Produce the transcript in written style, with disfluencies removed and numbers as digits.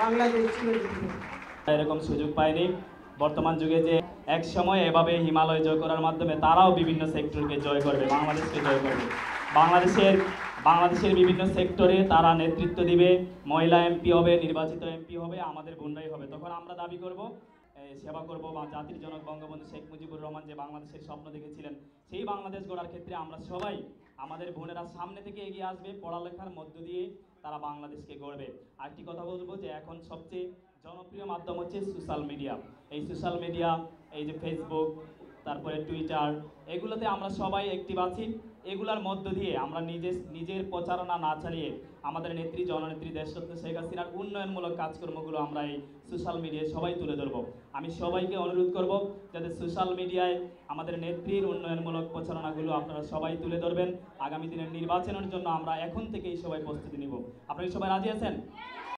বাংলাদেশ চিরজীবী। এরকম সুযোগ পায়নি। বর্তমান যুগে যে এক সময় এভাবে হিমালয় জয় করার মাধ্যমে তারাও বিভিন্ন সেক্টরকে জয় করবে, বাংলাদেশকে জয় করবে। বাংলাদেশের বাংলাদেশের বিভিন্ন সেক্টরে তারা নেতৃত্ব দিবে, মহিলা এমপি হবে, নির্বাচিত এমপি হবে, আমাদের বোনরাই হবে। তখন আমরা দাবি করব, সেবা করব বা জাতির জনক বঙ্গবন্ধু শেখ মুজিবুর রহমান যে বাংলাদেশের স্বপ্ন দেখেছিলেন সেই বাংলাদেশ গড়ার ক্ষেত্রে আমরা সবাই, আমাদের বোনেরা সামনে থেকে এগিয়ে আসবে, পড়ালেখার মধ্য দিয়ে তারা বাংলাদেশকে গড়বে। আরেকটি কথা বলবো যে এখন সবচেয়ে জনপ্রিয় মাধ্যম হচ্ছে সোশ্যাল মিডিয়া। এই সোশ্যাল মিডিয়া, এই যে ফেসবুক, তারপরে টুইটার, এগুলোতে আমরা সবাই অ্যাক্টিভ আছি। এগুলোর মধ্য দিয়ে আমরা নিজের প্রচারণা না চালিয়ে আমাদের নেত্রী, জননেত্রী দেশরত্ন শেখ হাসিনার উন্নয়নমূলক কাজকর্মগুলো আমরা এই সোশ্যাল মিডিয়ায় সবাই তুলে ধরবো। আমি সবাইকে অনুরোধ করব যাতে সোশ্যাল মিডিয়ায় আমাদের নেত্রীর উন্নয়নমূলক প্রচারণাগুলো আপনারা সবাই তুলে ধরবেন। আগামী দিনের নির্বাচনের জন্য আমরা এখন থেকেই সবাই প্রস্তুতি নিব। আপনারা সবাই রাজি আছেন?